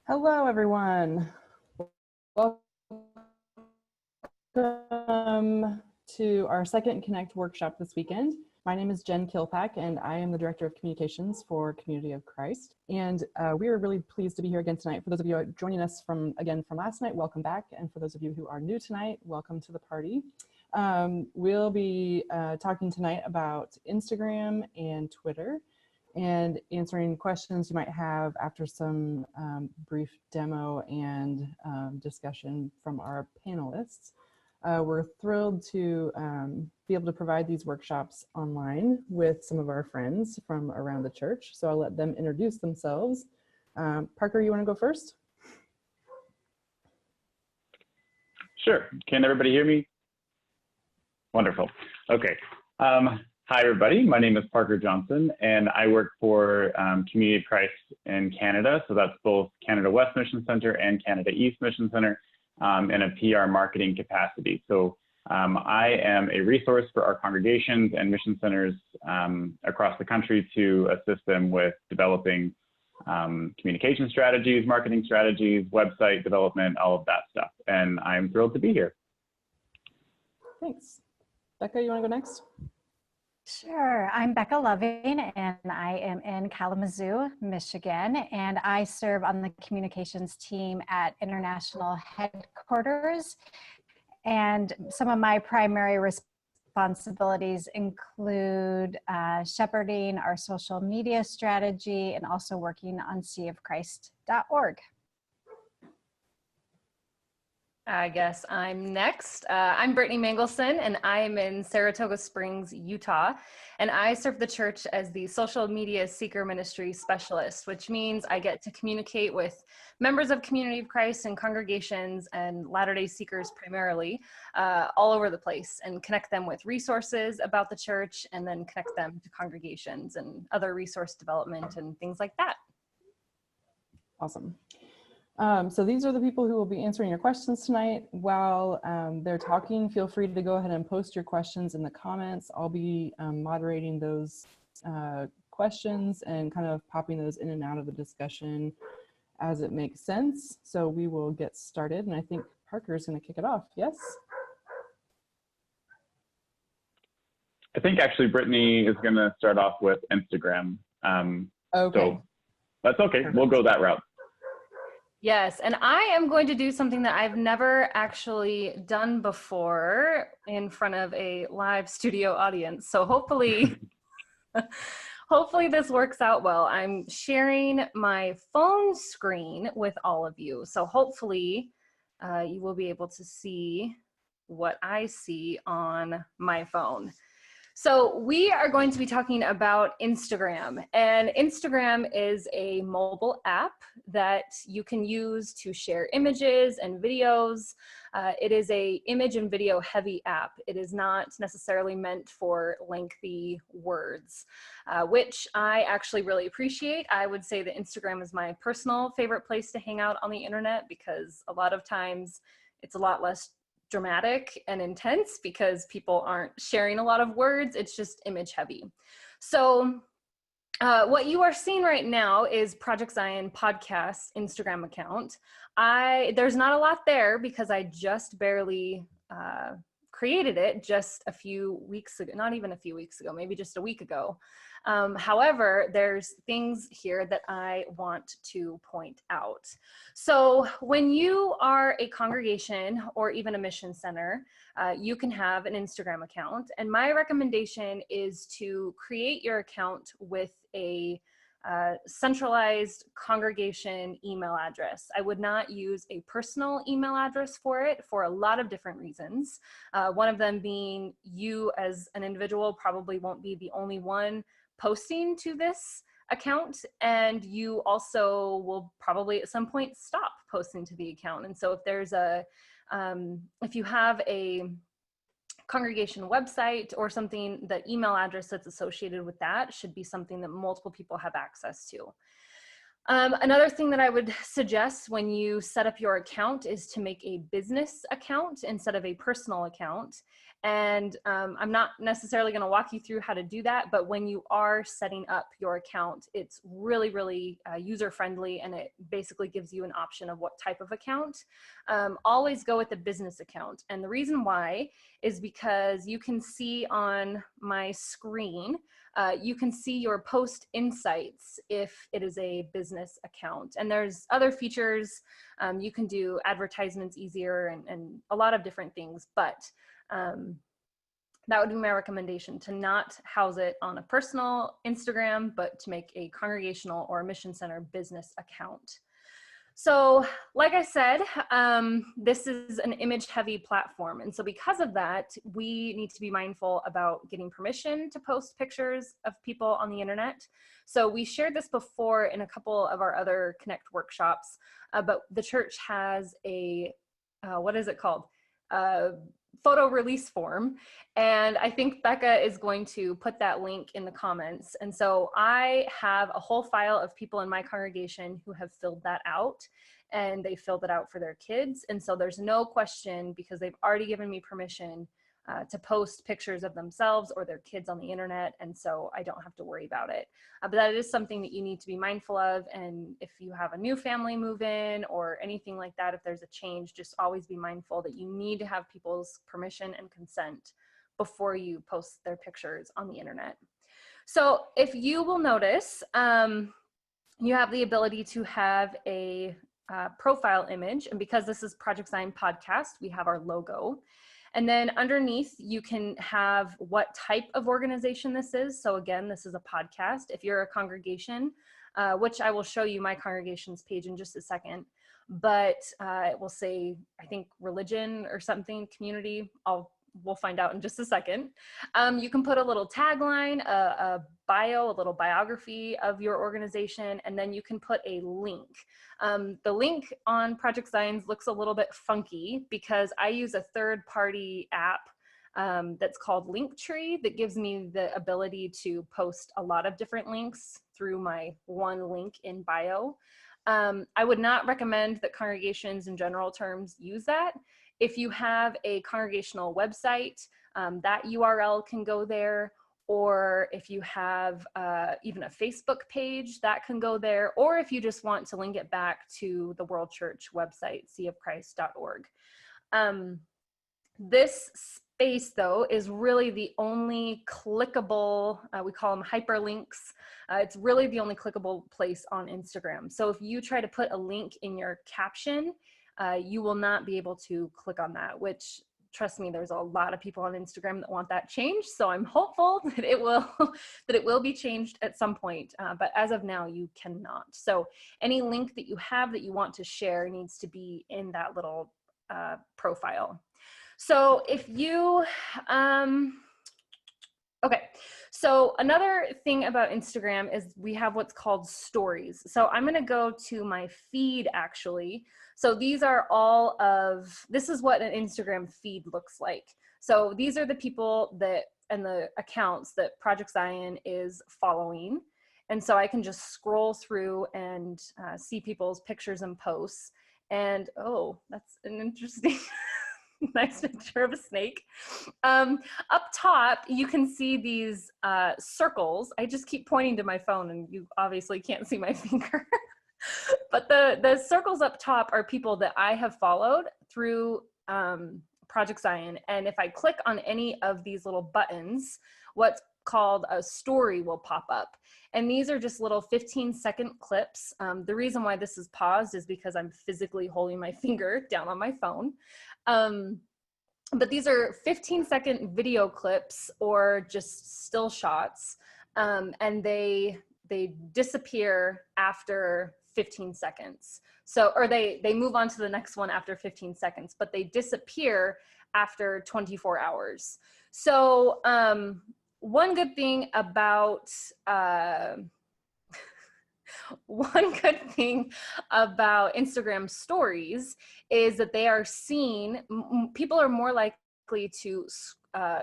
Hello, everyone. Welcome to our second Connect workshop this weekend. My name is Jen Kilpack, and I am the Director of Communications for Community of Christ. And we are really pleased to be here again tonight. For those of you joining us from last night, welcome back. And for those of you who are new tonight, welcome to the party. We'll be talking tonight about Instagram and Twitter, and answering questions you might have after some brief demo and discussion from our panelists. We're thrilled to be able to provide these workshops online with some of our friends from around the church. So I'll let them introduce themselves. Parker, you want to go first? Sure. Can everybody hear me? Wonderful. Okay. Hi, everybody. My name is Parker Johnson, and I work for Community of Christ in Canada. So that's both Canada West Mission Center and Canada East Mission Center in a PR marketing capacity. So I am a resource for our congregations and mission centers across the country to assist them with developing communication strategies, marketing strategies, website development, all of that stuff. And I'm thrilled to be here. Thanks. Becca, you want to go next? Sure. I'm Becca Loving, and I am in Kalamazoo, Michigan, and I serve on the communications team at International Headquarters. And some of my primary responsibilities include shepherding our social media strategy and also working on seaofchrist.org. I guess I'm next. I'm Brittany Mangelson, and I'm in Saratoga Springs, Utah, and I serve the church as the social media seeker ministry specialist, which means I get to communicate with members of Community of Christ and congregations and Latter-day Seekers primarily all over the place, and connect them with resources about the church, and then connect them to congregations and other resource development and things like that. Awesome. So these are the people who will be answering your questions tonight. While they're talking, feel free to go ahead and post your questions in the comments. I'll be moderating those questions and kind of popping those in and out of the discussion as it makes sense. So we will get started, and I think Parker is going to kick it off. Yes? I think actually Brittany is going to start off with Instagram. Okay. So that's okay. Perfect. We'll go that route. Yes, and I am going to do something that I've never actually done before in front of a live studio audience. So hopefully, hopefully this works out well. I'm sharing my phone screen with all of you. So hopefully you will be able to see what I see on my phone. So we are going to be talking about Instagram, and Instagram is a mobile app that you can use to share images and videos. It is a image and video heavy app. It is not necessarily meant for lengthy words, which I actually really appreciate. I would say that Instagram is my personal favorite place to hang out on the internet, because a lot of times it's a lot less dramatic and intense because people aren't sharing a lot of words. It's just image heavy. So what you are seeing right now is Project Zion Podcast Instagram account. There's not a lot there because I just barely created it just a few weeks ago, not even a few weeks ago, maybe just a week ago. However, there's things here that I want to point out. So when you are a congregation or even a mission center, you can have an Instagram account. And my recommendation is to create your account with a centralized congregation email address. I would not use a personal email address for it for a lot of different reasons. One of them being you as an individual probably won't be the only one posting to this account, and you also will probably at some point stop posting to the account. And so if there's if you have a congregation website or something, the email address that's associated with that should be something that multiple people have access to. Another thing that I would suggest when you set up your account is to make a business account instead of a personal account. And I'm not necessarily going to walk you through how to do that, but when you are setting up your account, it's really, really user friendly, and it basically gives you an option of what type of account. Always go with the business account. And the reason why is because you can see on my screen, you can see your post insights if it is a business account. And there's other features. You can do advertisements easier and a lot of different things, but that would be my recommendation, to not house it on a personal Instagram, but to make a congregational or a mission center business account. So like I said, this is an image heavy platform. And so because of that, we need to be mindful about getting permission to post pictures of people on the internet. So we shared this before in a couple of our other Connect workshops, but the church has a, what is it called? Photo release form. And I think Becca is going to put that link in the comments. And so I have a whole file of people in my congregation who have filled that out, and they filled it out for their kids. And so there's no question, because they've already given me permission to post pictures of themselves or their kids on the internet. And so I don't have to worry about it. But that is something that you need to be mindful of. And if you have a new family move in or anything like that, if there's a change, just always be mindful that you need to have people's permission and consent before you post their pictures on the internet. So if you will notice, you have the ability to have a profile image. And because this is Project Zion Podcast, we have our logo. And then underneath, you can have what type of organization this is. So again, this is a podcast. If you're a congregation, which I will show you my congregation's page in just a second, but it will say, I think, religion or something, community. We'll find out in just a second. You can put a little tagline, a bio, a little biography of your organization, and then you can put a link. The link on Project Zion's looks a little bit funky because I use a third-party app that's called Linktree that gives me the ability to post a lot of different links through my one link in bio. I would not recommend that congregations in general terms use that. If you have a congregational website, that URL can go there. Or if you have even a Facebook page, that can go there. Or if you just want to link it back to the World Church website, seaofchrist.org. This space, though, is really the only clickable, we call them hyperlinks. It's really the only clickable place on Instagram. So if you try to put a link in your caption, you will not be able to click on that, which, trust me, there's a lot of people on Instagram that want that changed. So I'm hopeful that it will be changed at some point. But as of now, you cannot. So any link that you have that you want to share needs to be in that little profile. So if you, okay, so another thing about Instagram is we have what's called stories. So I'm gonna go to my feed actually. So these are all of, this is what an Instagram feed looks like. So these are the people that, and the accounts that Project Zion is following. And so I can just scroll through and see people's pictures and posts. And oh, that's an interesting, nice picture of a snake. Up top, you can see these circles. I just keep pointing to my phone and you obviously can't see my finger. But the circles up top are people that I have followed through Project Zion. And if I click on any of these little buttons, what's called a story will pop up. And these are just little 15-second clips. The reason why this is paused is because I'm physically holding my finger down on my phone. But these are 15-second video clips or just still shots. And they disappear after 15 seconds. So, or they move on to the next one after 15 seconds, but they disappear after 24 hours. So one good thing about Instagram stories is that they are seen, people are more likely to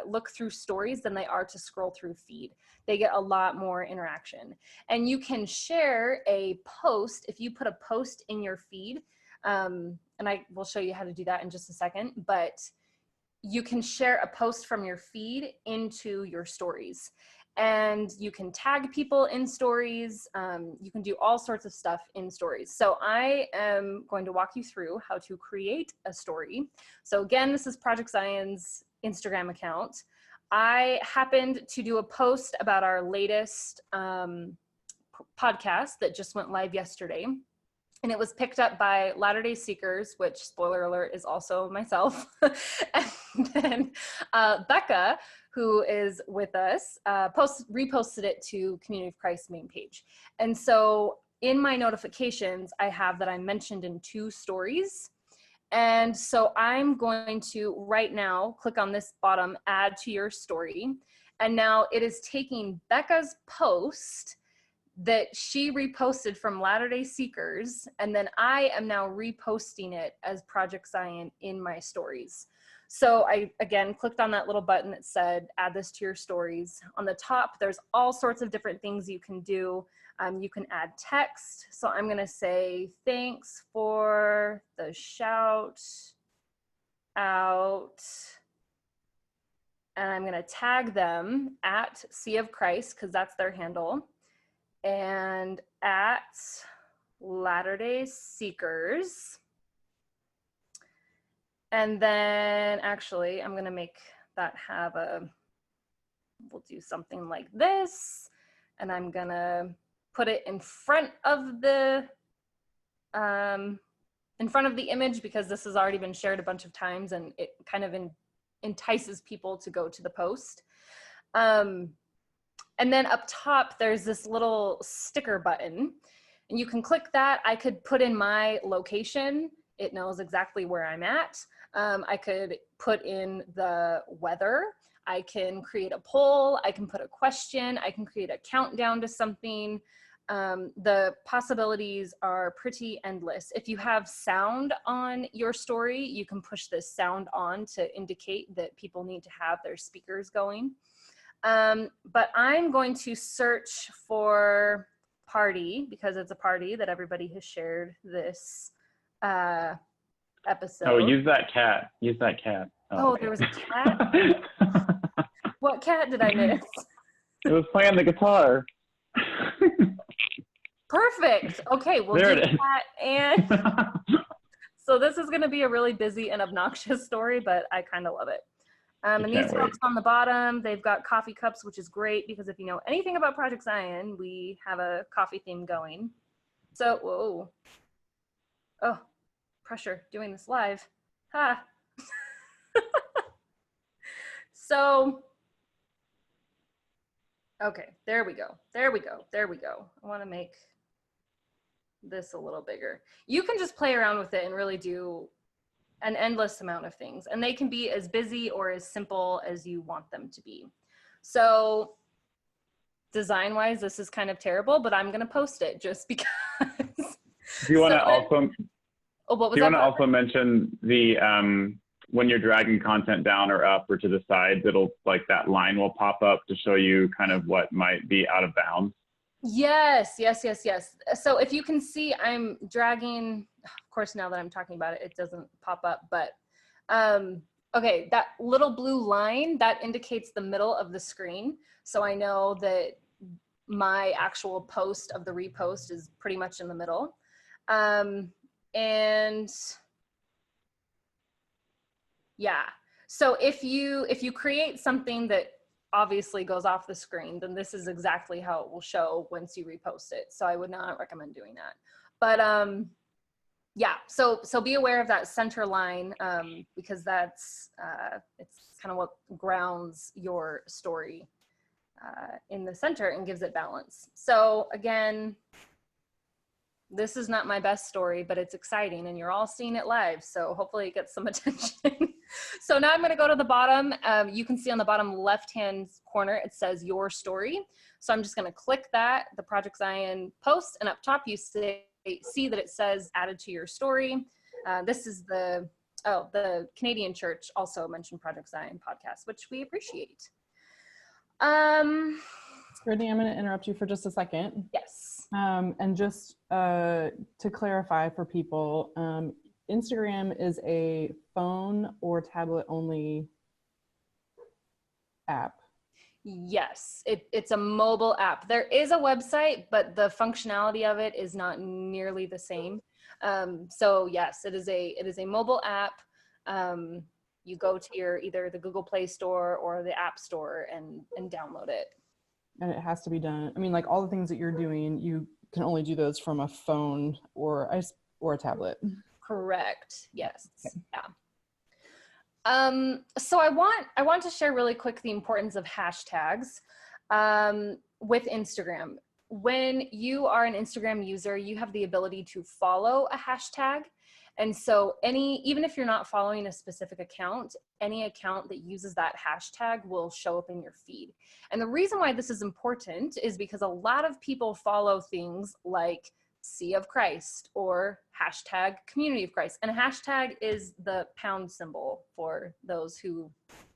look through stories than they are to scroll through feed. They get a lot more interaction. And you can share a post, if you put a post in your feed, and I will show you how to do that in just a second, but you can share a post from your feed into your stories. And you can tag people in stories. You can do all sorts of stuff in stories. So I am going to walk you through how to create a story. So again, this is Project Zion's Instagram account. I happened to do a post about our latest podcast that just went live yesterday. And it was picked up by Latter-day Seekers, which, spoiler alert, is also myself. And then Becca, who is with us, reposted it to Community of Christ main page. And so in my notifications, I have that I'm mentioned in 2 stories. And so I'm going to right now click on this bottom, add to your story. And now it is taking Becca's post that she reposted from Latter-day Seekers, and then I am now reposting it as Project Zion in my stories. So I, again, clicked on that little button that said, add this to your stories. On the top, there's all sorts of different things you can do. You can add text. So I'm gonna say, thanks for the shout out. And I'm gonna tag them at Sea of Christ, because that's their handle, and at Latter-day Seekers. And then actually, I'm gonna make that have we'll do something like this. And I'm gonna put it in front of the image, because this has already been shared a bunch of times and it kind of entices people to go to the post. And then up top, there's this little sticker button, and you can click that. I could put in my location. It knows exactly where I'm at. I could put in the weather. I can create a poll. I can put a question. I can create a countdown to something. The possibilities are pretty endless. If you have sound on your story, you can push this sound on to indicate that people need to have their speakers going. But I'm going to search for party, because it's a party that everybody has shared this episode. Oh, use that cat. Use that cat. Oh, okay. There was a cat? What cat did I miss? It was playing the guitar. Perfect. Okay, we'll There do it is. that. And so this is going to be a really busy and obnoxious story, but I kind of love it. And these folks on the bottom, they've got coffee cups, which is great, because if you know anything about Project Zion, we have a coffee theme going. So, whoa. Oh, pressure doing this live. Ha. So, okay, there we go. There we go. There we go. I want to make this a little bigger. You can just play around with it and really do an endless amount of things, and they can be as busy or as simple as you want them to be. So design wise, this is kind of terrible, but I'm going to post it just because. Do you want to also, oh, what was do you that? want to also mention the, when you're dragging content down or up or to the sides, it'll, like, that line will pop up to show you kind of what might be out of bounds? Yes, yes, yes, yes. So if you can see, I'm dragging, of course, now that I'm talking about it, it doesn't pop up, but okay, that little blue line, that indicates the middle of the screen. So I know that my actual post of the repost is pretty much in the middle. And yeah, so if you create something that obviously goes off the screen, then this is exactly how it will show once you repost it. So I would not recommend doing that. But yeah, so be aware of that center line, because that's it's kind of what grounds your story in the center and gives it balance. So again, this is not my best story, but it's exciting and you're all seeing it live. So hopefully it gets some attention. So now I'm going to go to the bottom. You can see on the bottom left-hand corner, it says your story. So I'm just going to click that, the Project Zion post, and up top you see that it says added to your story. This is the Canadian Church also mentioned Project Zion podcast, which we appreciate. Brittany, I'm going to interrupt you for just a second. Yes. And just to clarify for people, Instagram is a phone or tablet only app. Yes, it's a mobile app. There is a website, but the functionality of it is not nearly the same. So yes, it is a mobile app. You go to your either the Google Play Store or the App Store and download it. And it has to be done. I mean, like all the things that you're doing, you can only do those from a phone or a tablet. Correct. Yes. Okay. Yeah. So I want to share really quick the importance of hashtags with Instagram. When you are an Instagram user, you have the ability to follow a hashtag. And so even if you're not following a specific account, any account that uses that hashtag will show up in your feed. And the reason why this is important is because a lot of people follow things like Sea of Christ or hashtag Community of Christ. And a hashtag is the pound symbol for those who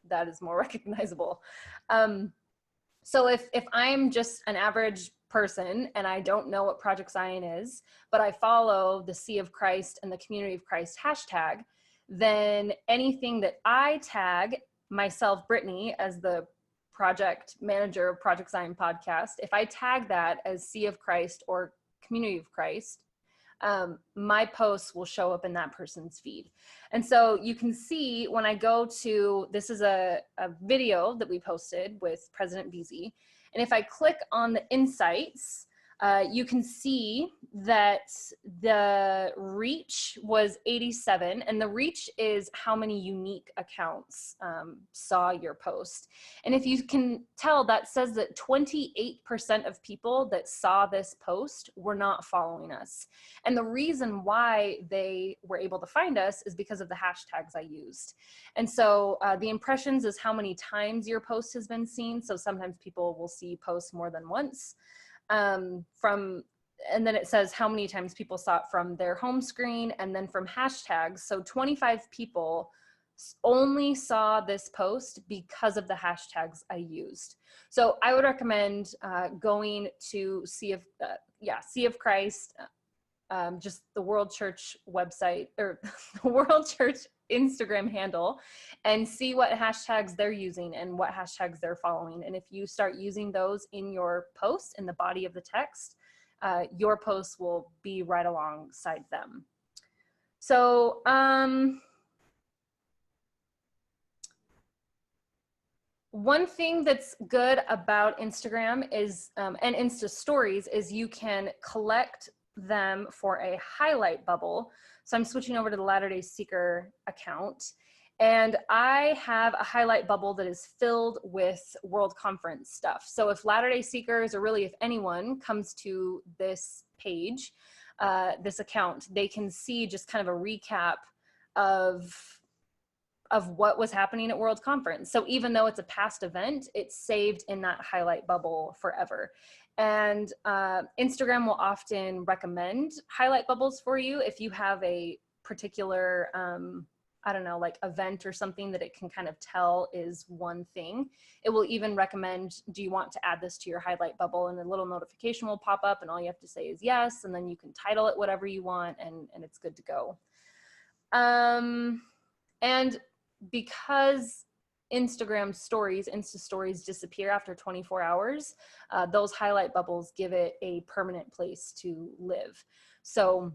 that is more recognizable. So if I'm just an average person and I don't know what Project Zion is, but I follow the Sea of Christ and the Community of Christ hashtag, then anything that I tag myself, Brittany, as the project manager of Project Zion podcast, if I tag that as Sea of Christ or Community of Christ, my posts will show up in that person's feed. And so you can see when I go to, this is a video that we posted with President Beasy. And if I click on the insights, you can see that the reach was 87, and the reach is how many unique accounts saw your post. And if you can tell, that says that 28% of people that saw this post were not following us. And the reason why they were able to find us is because of the hashtags I used. And so the impressions is how many times your post has been seen. So sometimes people will see posts more than once. And then it says how many times people saw it from their home screen and then from hashtags. So 25 people only saw this post because of the hashtags I used. So I would recommend going to Sea of Christ, just the World Church website or the World Church Instagram handle, and see what hashtags they're using and what hashtags they're following. And if you start using those in your post, in the body of the text, your posts will be right alongside them. So one thing that's good about Instagram is, and Insta Stories, is you can collect them for a highlight bubble. So I'm switching over to the Latter-day Seeker account, and I have a highlight bubble that is filled with World Conference stuff. So if Latter-day Seekers, or really if anyone comes to this page, this account, they can see just kind of a recap of what was happening at World Conference. So even though it's a past event, it's saved in that highlight bubble forever. And Instagram will often recommend highlight bubbles for you if you have a particular, I don't know, like event or something that it can kind of tell is one thing. It will even recommend, do you want to add this to your highlight bubble? And a little notification will pop up and all you have to say is yes. And then you can title it whatever you want and it's good to go. And because Insta stories disappear after 24 hours, those highlight bubbles give it a permanent place to live. So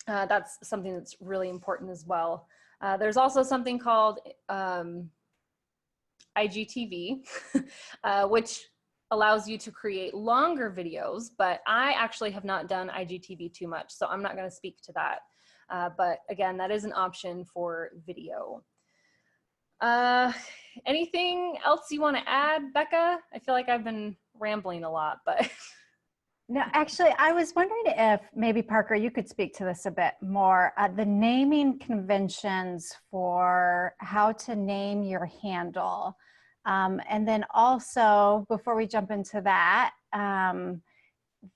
that's something that's really important as well. There's also something called IGTV, which allows you to create longer videos, but I actually have not done IGTV too much, so I'm not going to speak to that. But again, that is an option for video. Anything else you want to add, Becca? I feel like I've been rambling a lot, but. No, actually, I was wondering if maybe, Parker, you could speak to this a bit more. The naming conventions for how to name your handle. And then also, before we jump into that,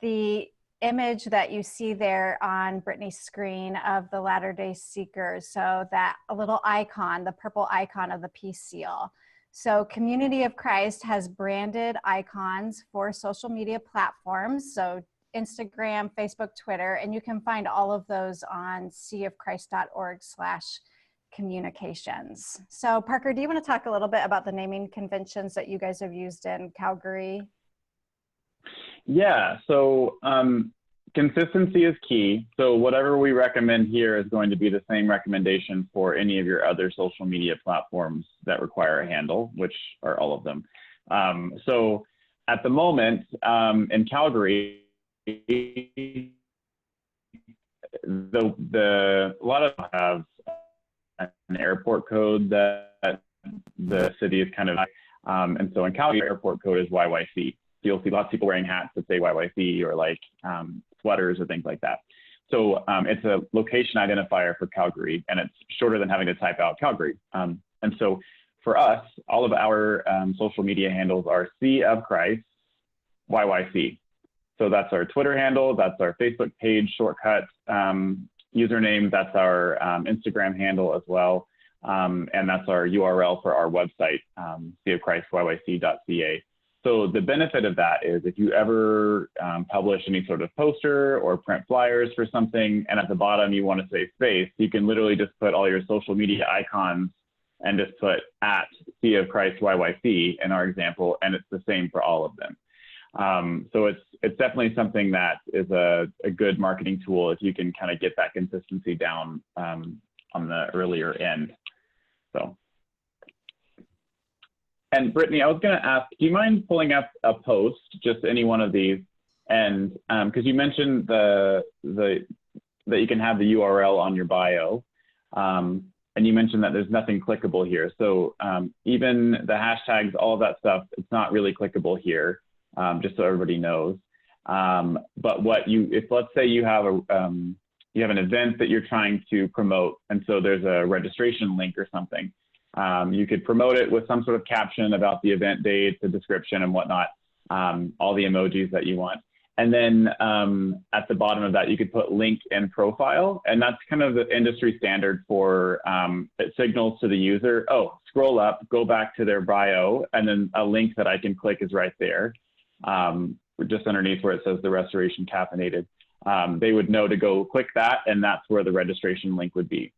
the image that you see there on Brittany's screen of the Latter-day Seekers. So that a little icon, the purple icon of the peace seal. So Community of Christ has branded icons for social media platforms. So Instagram, Facebook, Twitter, and you can find all of those on seaofchrist.org/communications. So Parker, do you want to talk a little bit about the naming conventions that you guys have used in Calgary? Yeah, so consistency is key. So whatever we recommend here is going to be the same recommendation for any of your other social media platforms that require a handle, which are all of them. So at the moment in Calgary, a lot of them have an airport code that the city is kind of, and so in Calgary, airport code is YYC. You'll see lots of people wearing hats that say YYC or like sweaters or things like that. So it's a location identifier for Calgary, and it's shorter than having to type out Calgary. And so for us, all of our social media handles are C of Christ, YYC. So that's our Twitter handle, that's our Facebook page shortcut username, that's our Instagram handle as well, and that's our URL for our website, cofchristyyc.ca. So the benefit of that is if you ever publish any sort of poster or print flyers for something, and at the bottom you want to say space, you can literally just put all your social media icons and just put at C of Christ YYC in our example, and it's the same for all of them. So it's definitely something that is a good marketing tool if you can kind of get that consistency down on the earlier end. So. And Brittany, I was going to ask, do you mind pulling up a post, just any one of these? And because you mentioned that you can have the URL on your bio, and you mentioned that there's nothing clickable here. So even the hashtags, all of that stuff, it's not really clickable here, just so everybody knows. But if let's say you have an event that you're trying to promote, and so there's a registration link or something. You could promote it with some sort of caption about the event date, the description and whatnot, all the emojis that you want. And then at the bottom of that, you could put link and profile. And that's kind of the industry standard for, it signals to the user, oh, scroll up, go back to their bio, and then a link that I can click is right there, just underneath where it says the Restoration Caffeinated. They would know to go click that, and that's where the registration link would be.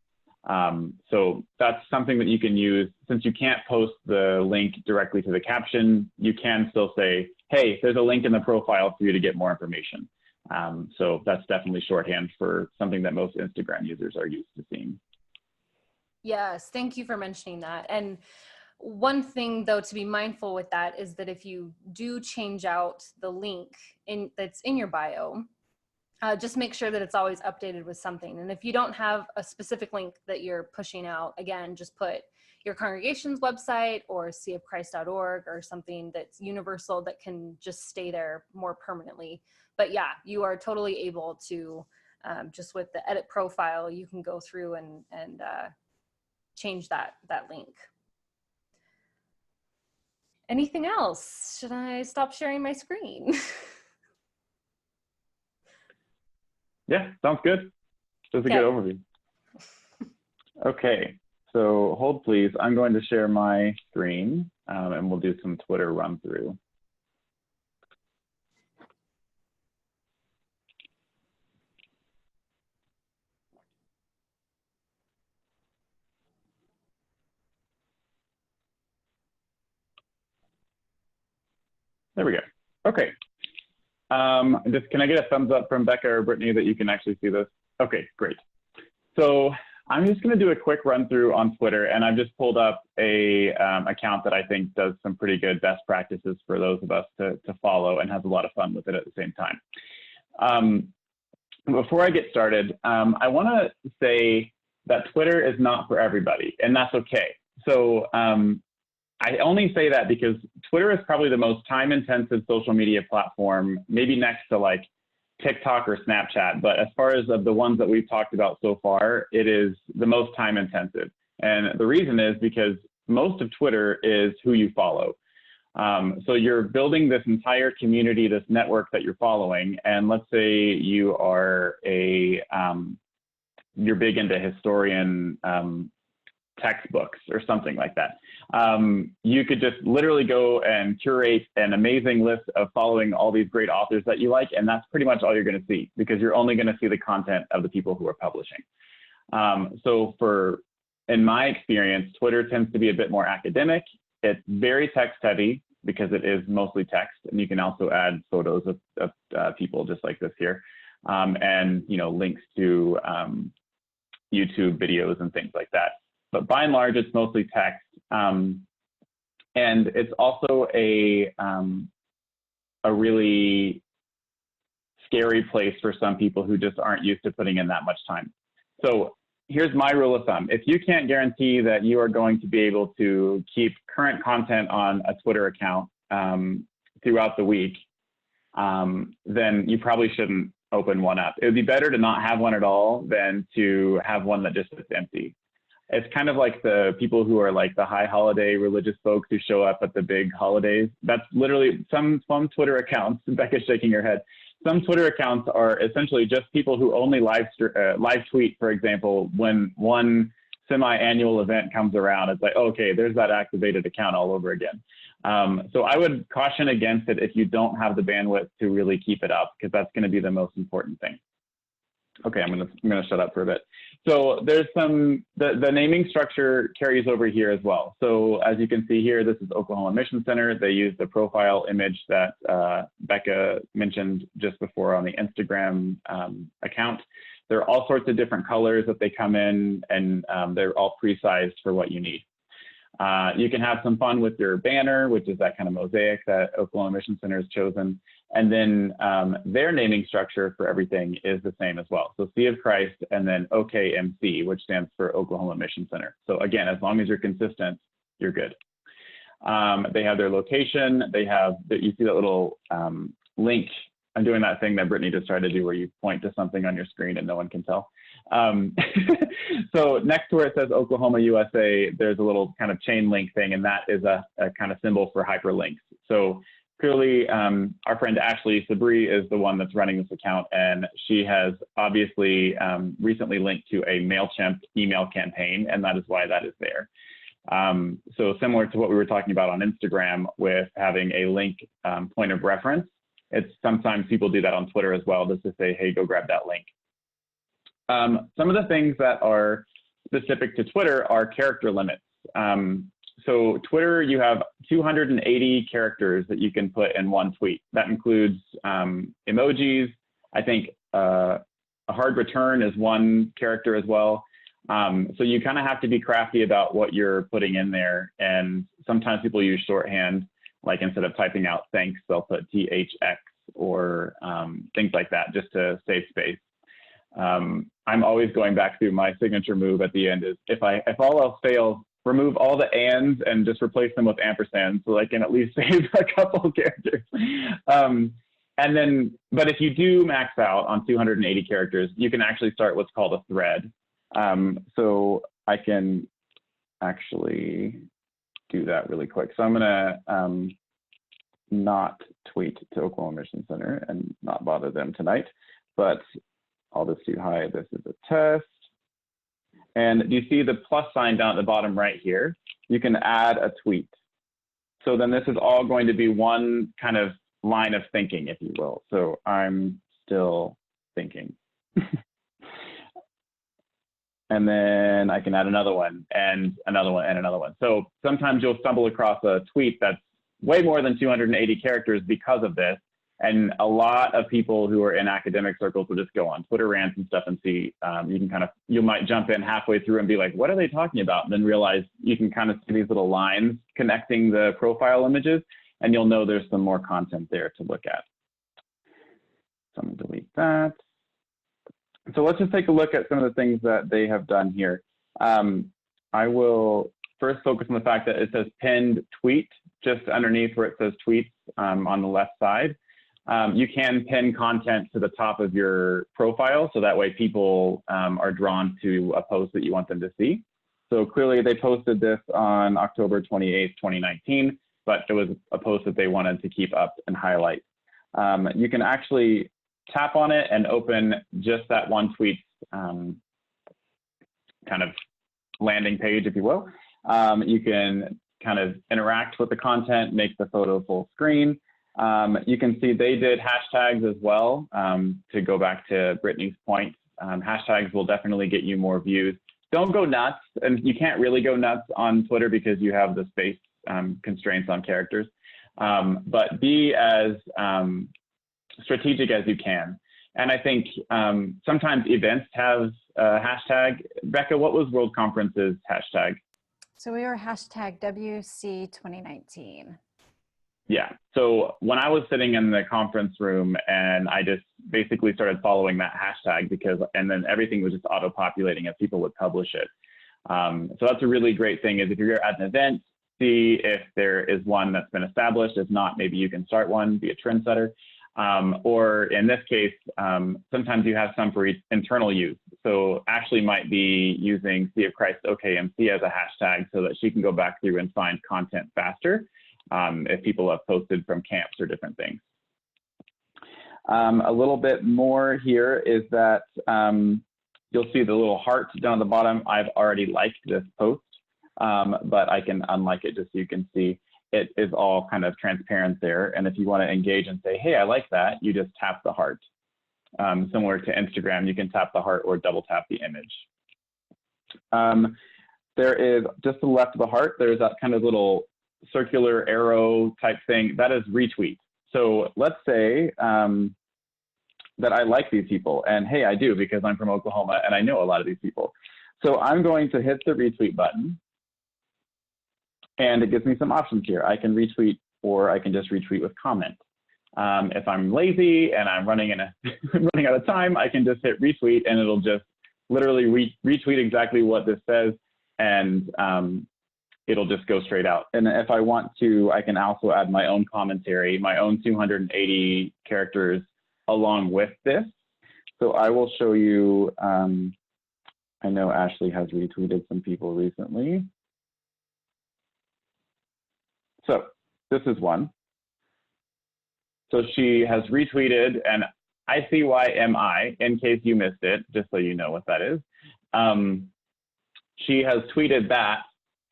So that's something that you can use. Since you can't post the link directly to the caption, you can still say, hey, there's a link in the profile for you to get more information. So that's definitely shorthand for something that most Instagram users are used to seeing. Yes, thank you for mentioning that. And one thing though to be mindful with that is that if you do change out the link that's in your bio, just make sure that it's always updated with something. And if you don't have a specific link that you're pushing out, again, just put your congregation's website or seaofchrist.org or something that's universal that can just stay there more permanently. But yeah, you are totally able to, just with the edit profile, you can go through and change that link. Anything else? Should I stop sharing my screen? Yeah, sounds good. That's a good overview. Okay, so hold please. I'm going to share my screen and we'll do some Twitter run through. There we go. Okay. Can I get a thumbs up from Becca or Brittany that you can actually see this? Okay, great. So I'm just going to do a quick run through on Twitter, and I've just pulled up a account that I think does some pretty good best practices for those of us to follow and has a lot of fun with it at the same time. Before I get started, I want to say that Twitter is not for everybody, and that's okay. So I only say that because Twitter is probably the most time-intensive social media platform, maybe next to like TikTok or Snapchat. But as far as of the ones that we've talked about so far, it is the most time-intensive. And the reason is because most of Twitter is who you follow. So you're building this entire community, this network that you're following. And let's say you are you're big into historian textbooks or something like that. You could just literally go and curate an amazing list of following all these great authors that you like, and that's pretty much all you're going to see, because you're only going to see the content of the people who are publishing. In my experience, Twitter tends to be a bit more academic. It's very text heavy because it is mostly text, and you can also add photos of people just like this here, and links to YouTube videos and things like that. But by and large, it's mostly text, and it's also a really scary place for some people who just aren't used to putting in that much time. So here's my rule of thumb. If you can't guarantee that you are going to be able to keep current content on a Twitter account throughout the week, then you probably shouldn't open one up. It would be better to not have one at all than to have one that just sits empty. It's kind of like the people who are like the high holiday religious folks who show up at the big holidays. That's literally some Twitter accounts. Becca's shaking her head. Some Twitter accounts are essentially just people who only live tweet, for example, when one semi-annual event comes around. It's like, okay, there's that activated account all over again. So I would caution against it if you don't have the bandwidth to really keep it up, because that's going to be the most important thing. Okay, I'm gonna shut up for a bit. So there's the naming structure carries over here as well. So as you can see here, this is Oklahoma Mission Center. They use the profile image that Becca mentioned just before on the Instagram account. There are all sorts of different colors that they come in, and they're all pre-sized for what you need. You can have some fun with your banner, which is that kind of mosaic that Oklahoma Mission Center has chosen. And then their naming structure for everything is the same as well. So C of Christ and then OKMC, which stands for Oklahoma Mission Center. So again, as long as you're consistent, you're good. They have their location. They have, you see that little link. I'm doing that thing that Brittany just tried to do where you point to something on your screen and no one can tell. So next to where it says Oklahoma, USA, there's a little kind of chain link thing, and that is a kind of symbol for hyperlinks. So clearly, our friend Ashley Sabri is the one that's running this account, and she has obviously recently linked to a MailChimp email campaign, and that is why that is there. So similar to what we were talking about on Instagram with having a link point of reference, it's sometimes people do that on Twitter as well, just to say, hey, go grab that link. Some of the things that are specific to Twitter are character limits. So Twitter, you have 280 characters that you can put in one tweet. That includes emojis. I think a hard return is one character as well. So you kind of have to be crafty about what you're putting in there. And sometimes people use shorthand, like instead of typing out thanks, they'll put THX or things like that just to save space. I'm always going back to my signature move at the end is if all else fails, remove all the ands and just replace them with ampersands so I can at least save a couple of characters. And then, but if you do max out on 280 characters, you can actually start what's called a thread. So I can actually do that really quick. So I'm gonna not tweet to Oklahoma Mission Center and not bother them tonight, but I'll just do hi, this is a test. And do you see the plus sign down at the bottom right here? You can add a tweet. So then this is all going to be one kind of line of thinking, if you will. So I'm still thinking. And then I can add another one and another one and another one. So sometimes you'll stumble across a tweet that's way more than 280 characters because of this. And a lot of people who are in academic circles will just go on Twitter rants and stuff and see, you might jump in halfway through and be like, what are they talking about? And then realize you can kind of see these little lines connecting the profile images, and you'll know there's some more content there to look at. So I'm gonna delete that. So let's just take a look at some of the things that they have done here. I will first focus on the fact that it says pinned tweet just underneath where it says tweets on the left side. You can pin content to the top of your profile, so that way people are drawn to a post that you want them to see. So clearly they posted this on October 28th, 2019, but it was a post that they wanted to keep up and highlight. You can actually tap on it and open just that one tweet kind of landing page, if you will. You can kind of interact with the content, make the photo full screen. You can see they did hashtags as well. To go back to Brittany's point, hashtags will definitely get you more views. Don't go nuts, and you can't really go nuts on Twitter because you have the space constraints on characters. But be as strategic as you can. And I think sometimes events have a hashtag. Becca, what was World Conference's hashtag? So we were hashtag WC 2019. Yeah, so when I was sitting in the conference room and I just basically started following that hashtag and then everything was just auto-populating as people would publish it. So that's a really great thing, is if you're at an event, see if there is one that's been established. If not, maybe you can start one, be a trendsetter. Or in this case, sometimes you have some for internal use. So Ashley might be using Sea of Christ OKMC as a hashtag so that she can go back through and find content faster if people have posted from camps or different things. A little bit more here is that you'll see the little heart down at the bottom. I've already liked this post, but I can unlike it just so you can see. It is all kind of transparent there. And if you want to engage and say, hey, I like that, you just tap the heart. Similar to Instagram, you can tap the heart or double tap the image. There is, just to the left of the heart, there's that kind of little circular arrow type thing. That is retweet. So let's say that I like these people. And hey, I do, because I'm from Oklahoma and I know a lot of these people. So I'm going to hit the retweet button. And it gives me some options here. I can retweet, or I can just retweet with comment. If I'm lazy and I'm running running out of time, I can just hit retweet, and it'll just literally retweet exactly what this says, and it'll just go straight out. And if I want to, I can also add my own commentary, my own 280 characters along with this. So I will show you. I know Ashley has retweeted some people recently. So this is one. So she has retweeted, and ICYMI, in case you missed it, just so you know what that is. She has tweeted that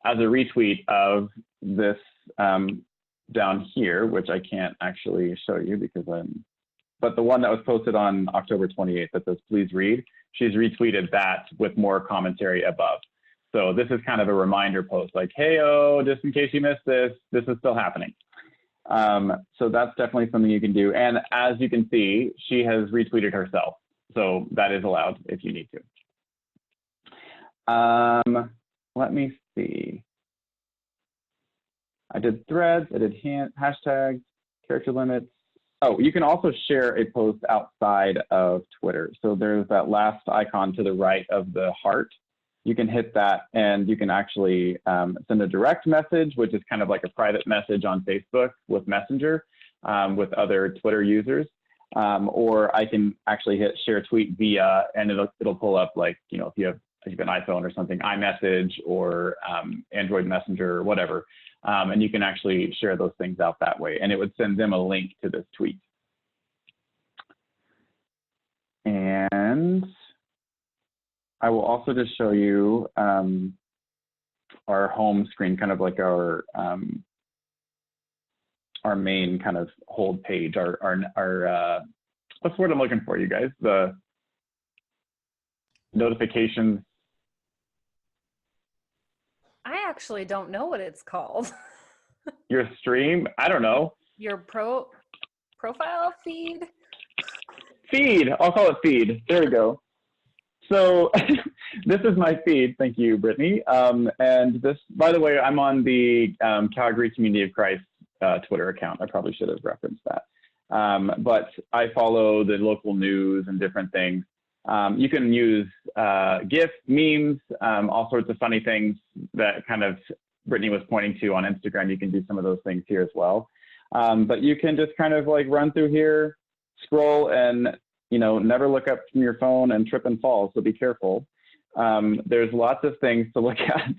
as a retweet of this down here, which I can't actually show you because but the one that was posted on October 28th that says, please read, she's retweeted that with more commentary above. So this is kind of a reminder post like, hey, oh, just in case you missed this, this is still happening. So that's definitely something you can do. And as you can see, she has retweeted herself. So that is allowed if you need to. Let me see. I did threads, I did hashtags, character limits. Oh, you can also share a post outside of Twitter. So there's that last icon to the right of the heart. You can hit that and you can actually send a direct message, which is kind of like a private message on Facebook with Messenger with other Twitter users. Or I can actually hit share tweet via, and it'll pull up, like, you know, if you have an iPhone or something, iMessage or Android Messenger or whatever. And you can actually share those things out that way. And it would send them a link to this tweet. And I will also just show you our home screen, kind of like our main kind of hold page, our what's the word I'm looking for, you guys? The notifications. I actually don't know what it's called. Your stream? I don't know. Your profile feed? Feed. I'll call it feed. There we go. So this is my feed. Thank you, Brittany. And this, by the way, I'm on the Calgary Community of Christ Twitter account. I probably should have referenced that. But I follow the local news and different things. You can use GIFs, memes, all sorts of funny things that kind of Brittany was pointing to on Instagram. You can do some of those things here as well. But you can just kind of like run through here, scroll, and never look up from your phone and trip and fall, so be careful. There's lots of things to look at,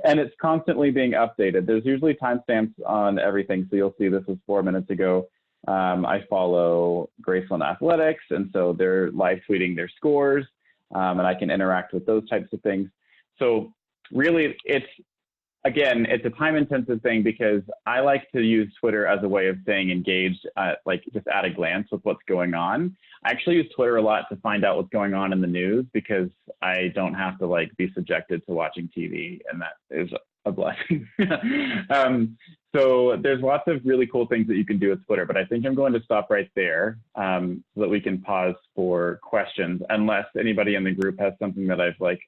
and it's constantly being updated. There's usually timestamps on everything, so you'll see this was 4 minutes ago. I follow Graceland Athletics, and so they're live tweeting their scores, and I can interact with those types of things. So really, again, it's a time-intensive thing because I like to use Twitter as a way of staying engaged, like just at a glance with what's going on. I actually use Twitter a lot to find out what's going on in the news because I don't have to like be subjected to watching TV, and that is a blessing. So there's lots of really cool things that you can do with Twitter, but I think I'm going to stop right there so that we can pause for questions, unless anybody in the group has something that I've like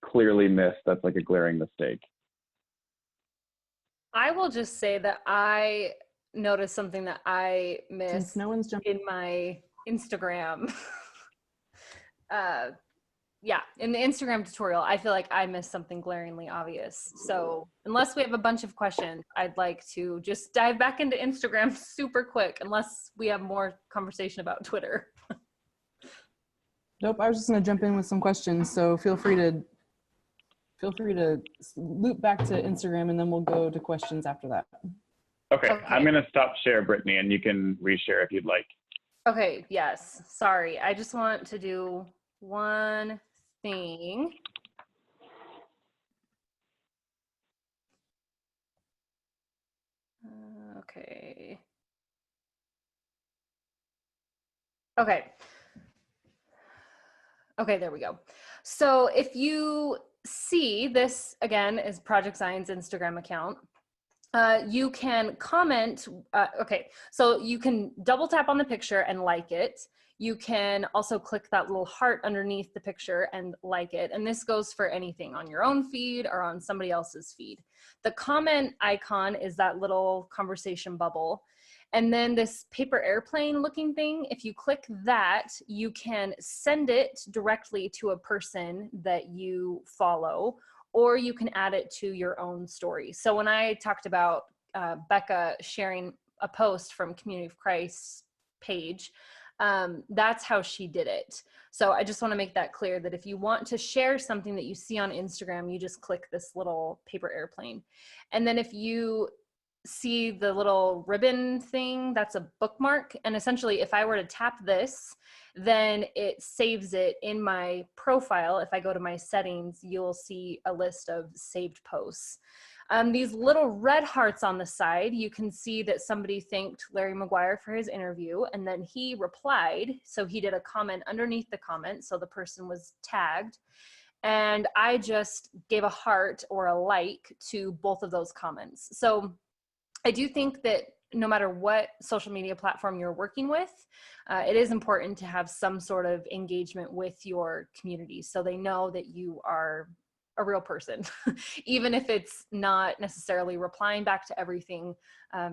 clearly missed that's like a glaring mistake. I will just say that I noticed something that I missed Since no one's jumping in my Instagram. Yeah, in the Instagram tutorial, I feel like I missed something glaringly obvious. So unless we have a bunch of questions, I'd like to just dive back into Instagram super quick, unless we have more conversation about Twitter. Nope, I was just going to jump in with some questions, so feel free to loop back to Instagram, and then we'll go to questions after that. Okay. I'm going to stop share, Brittany, and you can reshare if you'd like. Okay, yes, sorry. I just want to do one thing. Okay. Okay, there we go. So if you see, this again is Project Zion's Instagram account. You can comment, okay, so you can double tap on the picture and like it. You can also click that little heart underneath the picture and like it. And this goes for anything on your own feed or on somebody else's feed. The comment icon is that little conversation bubble. And then this paper airplane looking thing, if you click that, you can send it directly to a person that you follow, or you can add it to your own story. So when I talked about Becca sharing a post from Community of Christ page, that's how she did it. So I just want to make that clear that if you want to share something that you see on Instagram, you just click this little paper airplane. And then if you see the little ribbon thing, that's a bookmark. And essentially, if I were to tap this, then it saves it in my profile. If I go to my settings, you'll see a list of saved posts. These little red hearts on the side, you can see that somebody thanked Larry McGuire for his interview, and then he replied. So he did a comment underneath the comment, so the person was tagged. And I just gave a heart or a like to both of those comments. So I do think that no matter what social media platform you're working with, it is important to have some sort of engagement with your community so they know that you are a real person. Even if it's not necessarily replying back to everything,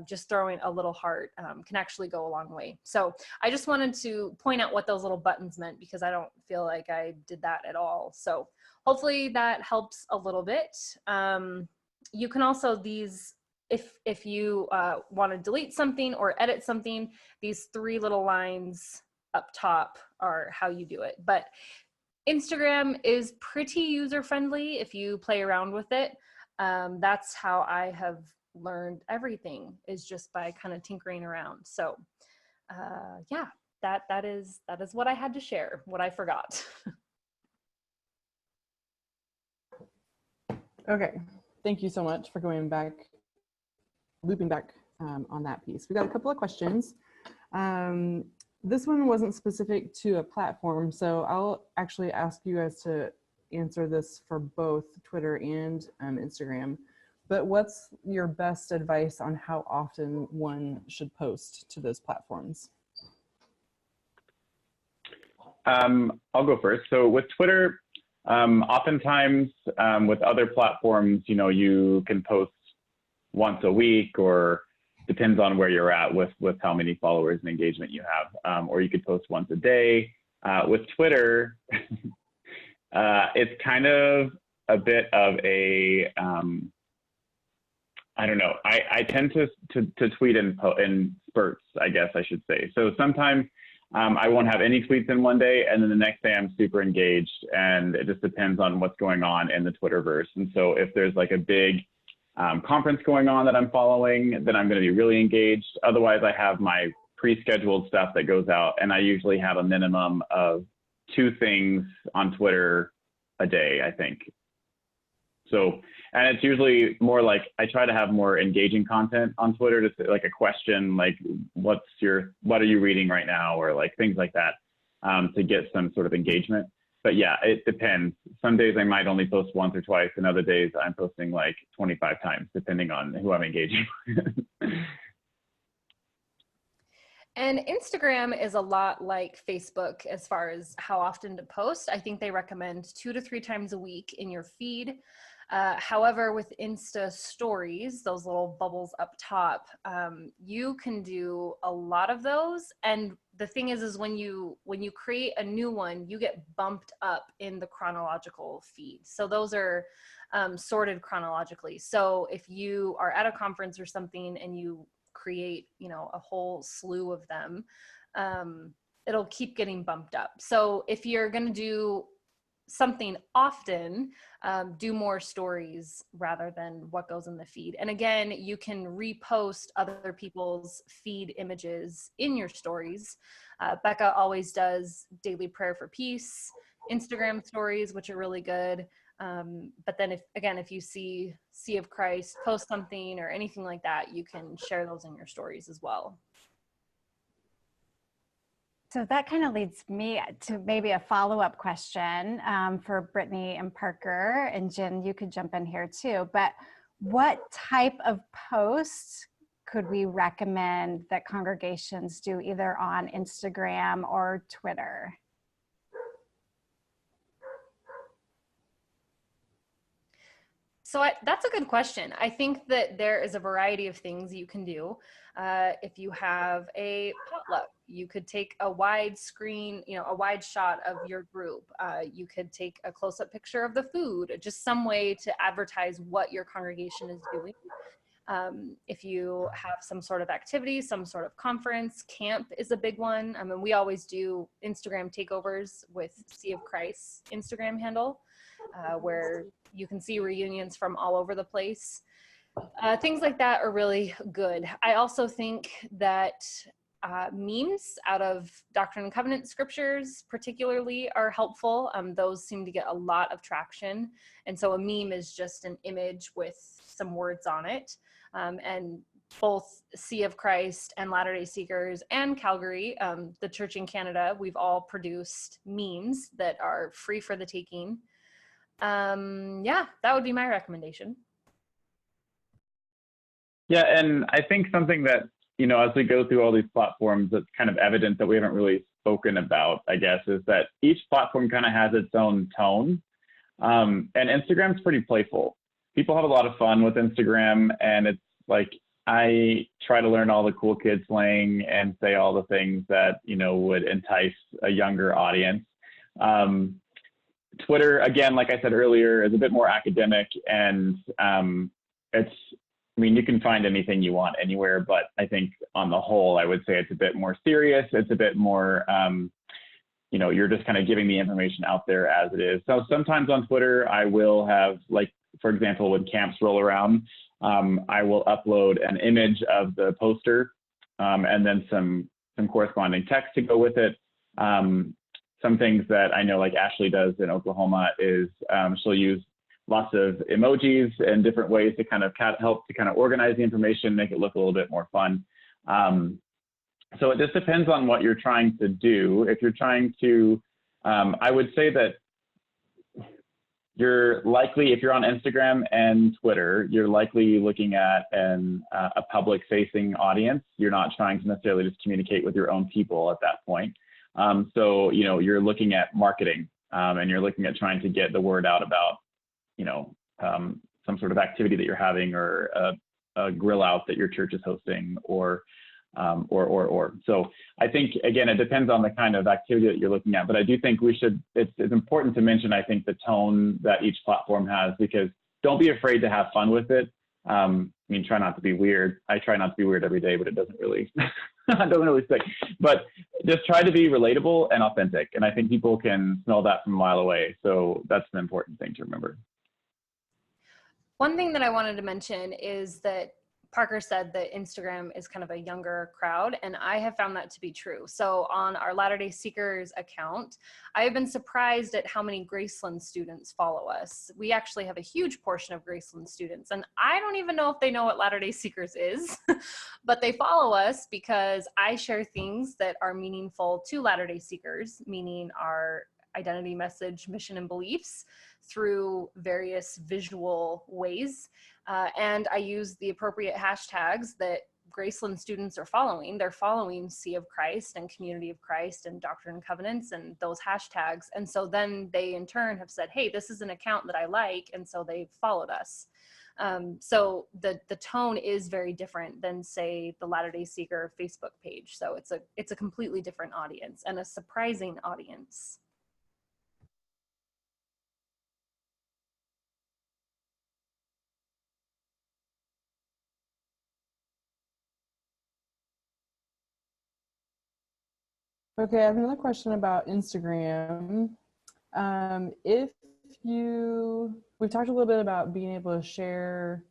just throwing a little heart can actually go a long way. So I just wanted to point out what those little buttons meant because I don't feel like I did that at all. So hopefully that helps a little bit. You can also, if you want to delete something or edit something, these three little lines up top are how you do it. But Instagram is pretty user-friendly if you play around with it. That's how I have learned everything, is just by kind of tinkering around. So yeah, that is what I had to share, what I forgot. Okay, thank you so much for looping back on that piece. We got a couple of questions. This one wasn't specific to a platform, so I'll actually ask you guys to answer this for both Twitter and Instagram. But what's your best advice on how often one should post to those platforms? I'll go first. So with Twitter, oftentimes with other platforms, you can post once a week, or depends on where you're at with how many followers and engagement you have, or you could post once a day. With Twitter, it's kind of a bit of a, I don't know. I tend to tweet in spurts, I guess I should say. So sometimes I won't have any tweets in one day, and then the next day I'm super engaged, and it just depends on what's going on in the Twitterverse. And so if there's like a big conference going on that I'm following, then I'm going to be really engaged. Otherwise, I have my pre-scheduled stuff that goes out, and I usually have a minimum of 2 things on Twitter a day, I think. So, and it's usually more like, I try to have more engaging content on Twitter, to say, like a question, like what are you reading right now? Or like things like that, to get some sort of engagement. But yeah, it depends. Some days I might only post once or twice, and other days I'm posting like 25 times, depending on who I'm engaging with. And Instagram is a lot like Facebook as far as how often to post. I think they recommend 2 to 3 times a week in your feed. However, with Insta stories, those little bubbles up top, you can do a lot of those. And the thing is when you create a new one, you get bumped up in the chronological feed. So those are sorted chronologically. So if you are at a conference or something and you create, a whole slew of them, it'll keep getting bumped up. So if you're going to do something often, do more stories rather than what goes in the feed. And again, you can repost other people's feed images in your stories. Becca always does daily prayer for peace, Instagram stories, which are really good. But then if you see Sea of Christ post something or anything like that, you can share those in your stories as well. So that kind of leads me to maybe a follow-up question for Brittany and Parker, and Jen, you could jump in here too. But what type of posts could we recommend that congregations do either on Instagram or Twitter? So that's a good question. I think that there is a variety of things you can do. If you have a potluck, you could take a wide screen, a wide shot of your group. You could take a close-up picture of the food, just some way to advertise what your congregation is doing. If you have some sort of activity, some sort of conference, camp is a big one. I mean, we always do Instagram takeovers with Sea of Christ's Instagram handle, where you can see reunions from all over the place. Things like that are really good. I also think that memes out of Doctrine and Covenant scriptures particularly are helpful. Those seem to get a lot of traction. And so a meme is just an image with some words on it. And both Sea of Christ and Latter-day Seekers and Calgary, the church in Canada, we've all produced memes that are free for the taking. Yeah, that would be my recommendation. Yeah, and I think something that, as we go through all these platforms, that's kind of evident that we haven't really spoken about, I guess, is that each platform kind of has its own tone. And Instagram's pretty playful. People have a lot of fun with Instagram, and it's like, I try to learn all the cool kid slang and say all the things that, would entice a younger audience. Twitter, again, like I said earlier, is a bit more academic, and you can find anything you want anywhere, but I think on the whole, I would say it's a bit more serious. It's a bit more, you're just kind of giving the information out there as it is. So sometimes on Twitter, I will have, like, for example, when camps roll around, I will upload an image of the poster and then some corresponding text to go with it. Some things that I know, like Ashley does in Oklahoma, is she'll use lots of emojis and different ways to kind of help to kind of organize the information, make it look a little bit more fun. So it just depends on what you're trying to do. If you're trying to, I would say that you're likely, if you're on Instagram and Twitter, you're likely looking at a public-facing audience. You're not trying to necessarily just communicate with your own people at that point. So, you're looking at marketing, and you're looking at trying to get the word out about, some sort of activity that you're having, or a grill out that your church is hosting, or. So I think, again, it depends on the kind of activity that you're looking at, but I do think it's important to mention, I think, the tone that each platform has, because don't be afraid to have fun with it. Try not to be weird. I try not to be weird every day, but it doesn't really, stick. But just try to be relatable and authentic. And I think people can smell that from a mile away. So that's an important thing to remember. One thing that I wanted to mention is that Parker said that Instagram is kind of a younger crowd, and I have found that to be true. So on our Latter-day Seekers account, I have been surprised at how many Graceland students follow us. We actually have a huge portion of Graceland students, and I don't even know if they know what Latter-day Seekers is, but they follow us because I share things that are meaningful to Latter-day Seekers, meaning our identity, message, mission, and beliefs through various visual ways. And I use the appropriate hashtags that Graceland students are following. They're following Sea of Christ and Community of Christ and Doctrine and Covenants and those hashtags. And so then they in turn have said, hey, this is an account that I like. And so they've followed us. So the tone is very different than, say, the Latter-day Seeker Facebook page. So it's a completely different audience and a surprising audience. Okay, I have another question about Instagram. If we've talked a little bit about being able to share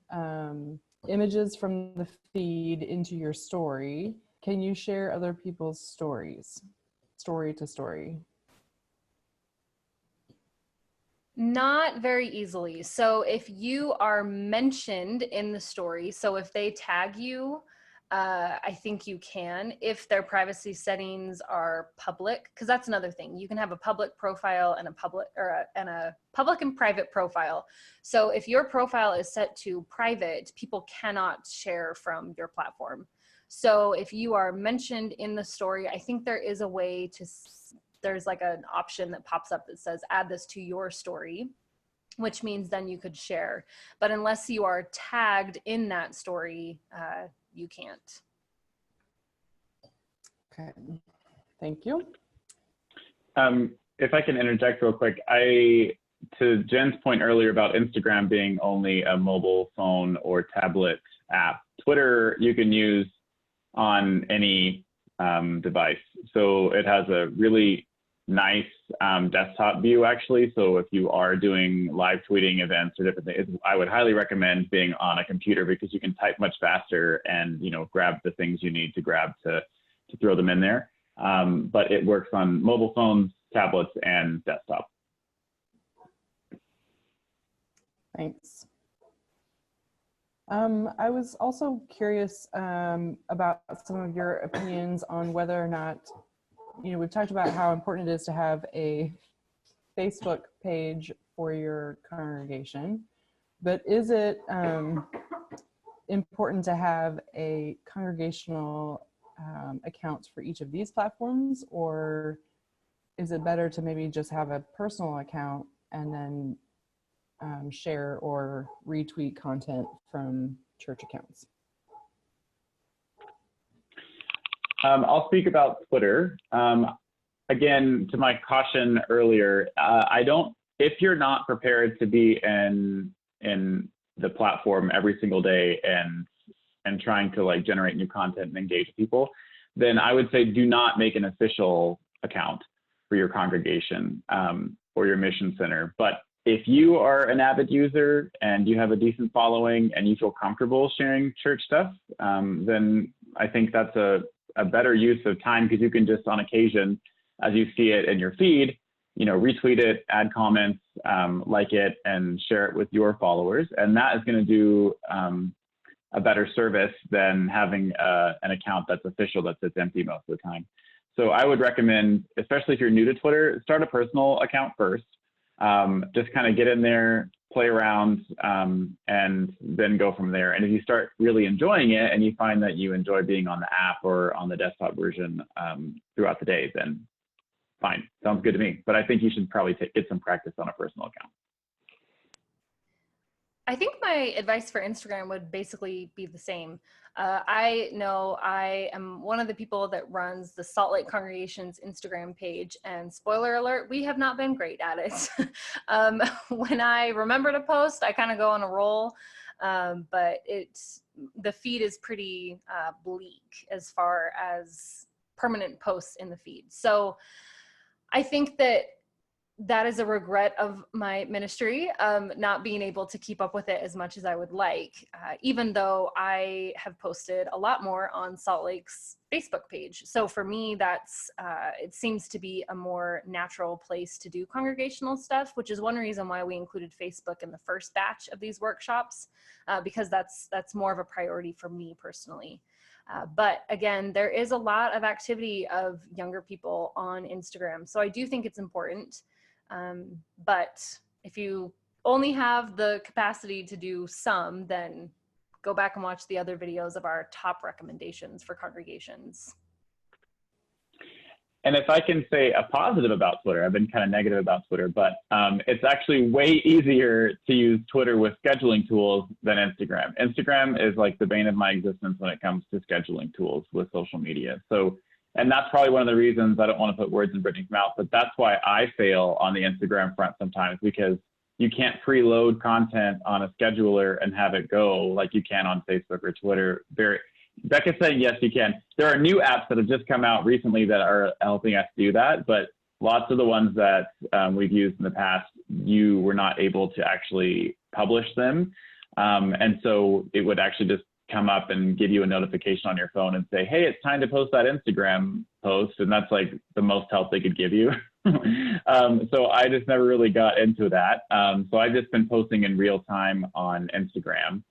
images from the feed into your story. Can you share other people's stories, story to story? Not very easily. So if you are mentioned in the story, so if they tag you, I think you can, if their privacy settings are public, because that's another thing. You can have a public profile and a public and private profile. So if your profile is set to private, people cannot share from your platform. So if you are mentioned in the story, I think there is a way to, there's like an option that pops up that says add this to your story, which means then you could share. But unless you are tagged in that story, you can't. Okay, thank you. If I can interject real quick, to Jen's point earlier about Instagram being only a mobile phone or tablet app, Twitter you can use on any device. So it has a really nice desktop view actually. So if you are doing live tweeting events or different things, I would highly recommend being on a computer because you can type much faster and grab the things you need to grab to throw them in there. But it works on mobile phones, tablets, and desktop. Thanks. I was also curious about some of your opinions on whether or not, we've talked about how important it is to have a Facebook page for your congregation, but is it important to have a congregational account for each of these platforms, or is it better to maybe just have a personal account and then share or retweet content from church accounts? I'll speak about Twitter. Again, to my caution earlier, if you're not prepared to be in the platform every single day and trying to generate new content and engage people, then I would say do not make an official account for your congregation or your mission center. But if you are an avid user and you have a decent following and you feel comfortable sharing church stuff, then I think that's a better use of time, because you can just on occasion, as you see it in your feed, retweet it, add comments, like it, and share it with your followers. And that is going to do a better service than having an account that's official that sits empty most of the time. So I would recommend, especially if you're new to Twitter, start a personal account first. Just kind of get in there, play around, and then go from there. And if you start really enjoying it and you find that you enjoy being on the app or on the desktop version throughout the day, then fine, sounds good to me. But I think you should probably get some practice on a personal account. I think my advice for Instagram would basically be the same. I know I am one of the people that runs the Salt Lake Congregation's Instagram page, and spoiler alert, we have not been great at it. When I remember to post, I kind of go on a roll, but the feed is pretty bleak as far as permanent posts in the feed. So I think that that is a regret of my ministry, not being able to keep up with it as much as I would like, even though I have posted a lot more on Salt Lake's Facebook page. So for me, that's it seems to be a more natural place to do congregational stuff, which is one reason why we included Facebook in the first batch of these workshops, because that's more of a priority for me personally. But again, there is a lot of activity of younger people on Instagram. So I do think it's important. But if you only have the capacity to do some, then go back and watch the other videos of our top recommendations for congregations. And if I can say a positive about Twitter, I've been kind of negative about Twitter, but it's actually way easier to use Twitter with scheduling tools than Instagram. Instagram is like the bane of my existence when it comes to scheduling tools with social media. So, and that's probably one of the reasons I don't want to put words in Brittany's mouth, but that's why I fail on the Instagram front sometimes, because you can't preload content on a scheduler and have it go like you can on Facebook or Twitter. Becca's saying, yes, you can. There are new apps that have just come out recently that are helping us do that, but lots of the ones that we've used in the past, you were not able to actually publish them. And so it would actually just come up and give you a notification on your phone and say, hey, it's time to post that Instagram post. And that's like the most help they could give you. So I just never really got into that. So I've just been posting in real time on Instagram.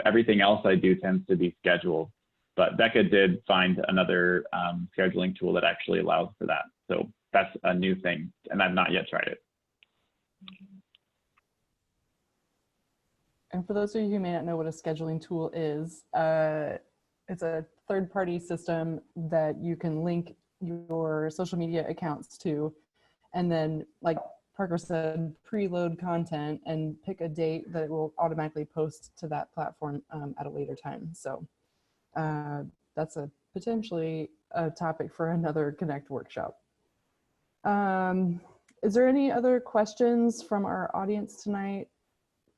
Everything else I do tends to be scheduled, but Becca did find another scheduling tool that actually allows for that. So that's a new thing, and I've not yet tried it. And for those of you who may not know what a scheduling tool is, it's a third-party system that you can link your social media accounts to, and then, like Parker said, preload content and pick a date that it will automatically post to that platform at a later time. So that's potentially a topic for another Connect workshop. Is there any other questions from our audience tonight?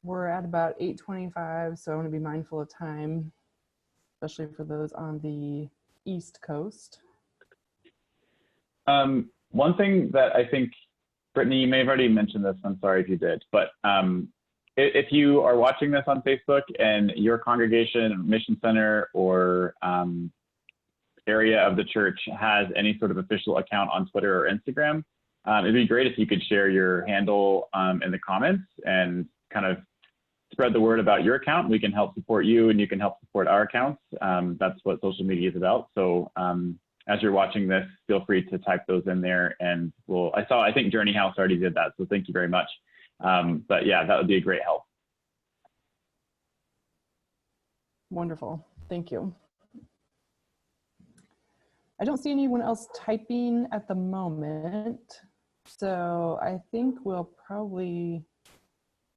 We're at about 8:25, so I want to be mindful of time, especially for those on the East Coast. One thing that I think, Brittany, you may have already mentioned this, I'm sorry if you did, but if you are watching this on Facebook and your congregation, mission center, or area of the church has any sort of official account on Twitter or Instagram, it'd be great if you could share your handle in the comments and kind of spread the word about your account. We can help support you and you can help support our accounts. That's what social media is about. So as you're watching this, feel free to type those in there, and I think Journey House already did that, so thank you very much. But yeah, that would be a great help. Wonderful, thank you. I don't see anyone else typing at the moment, so I think we'll probably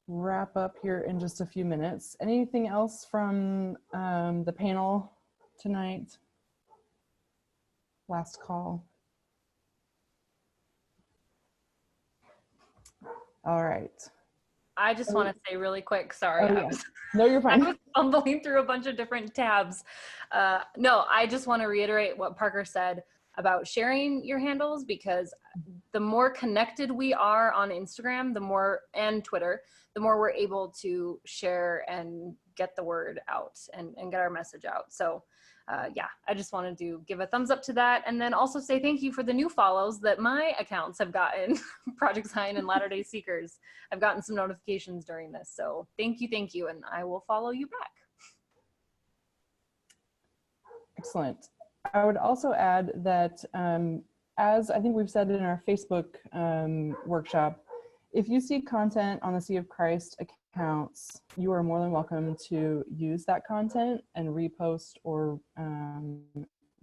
wrap up here in just a few minutes. Anything else from the panel tonight? Last call. All right. I just want to say really quick, sorry. Oh, yeah. No, you're fine. I was fumbling through a bunch of different tabs. No, I just want to reiterate what Parker said about sharing your handles, because the more connected we are on Instagram, and Twitter, the more we're able to share and get the word out and get our message out. So yeah, I just wanted to give a thumbs up to that, and then also say thank you for the new follows that my accounts have gotten, Project Zion and Latter-day Seekers. I've gotten some notifications during this, so thank you, and I will follow you back. Excellent. I would also add that, as I think we've said in our Facebook workshop, if you see content on the Sea of Christ accounts, you are more than welcome to use that content and repost or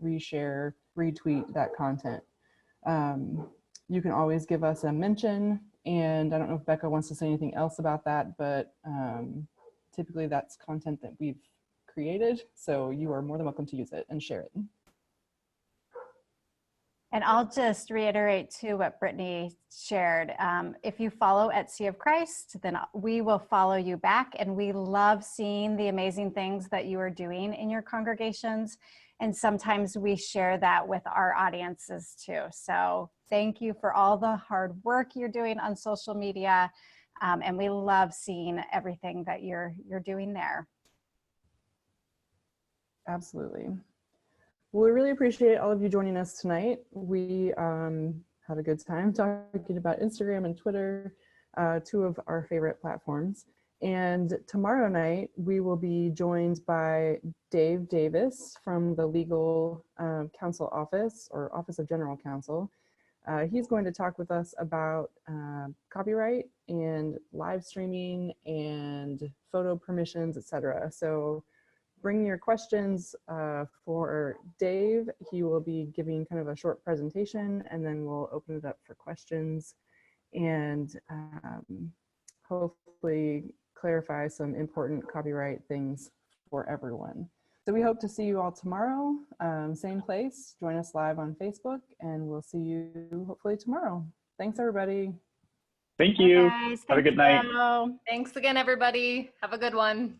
reshare, retweet that content. You can always give us a mention, and I don't know if Becca wants to say anything else about that, but typically that's content that we've created, so you are more than welcome to use it and share it. And I'll just reiterate too what Brittany shared. If you follow at Sea of Christ, then we will follow you back, and we love seeing the amazing things that you are doing in your congregations. And sometimes we share that with our audiences too. So thank you for all the hard work you're doing on social media. And we love seeing everything that you're doing there. Absolutely. Well, we really appreciate all of you joining us tonight. We had a good time talking about Instagram and Twitter, two of our favorite platforms. And tomorrow night, we will be joined by Dave Davis from the Legal Counsel Office, or Office of General Counsel. He's going to talk with us about copyright and live streaming and photo permissions, etc. So bring your questions for Dave. He will be giving kind of a short presentation, and then we'll open it up for questions and hopefully clarify some important copyright things for everyone. So we hope to see you all tomorrow, same place. Join us live on Facebook, and we'll see you hopefully tomorrow. Thanks, everybody. Thank you. Bye, guys. Have a good night. You. Thanks again, everybody. Have a good one.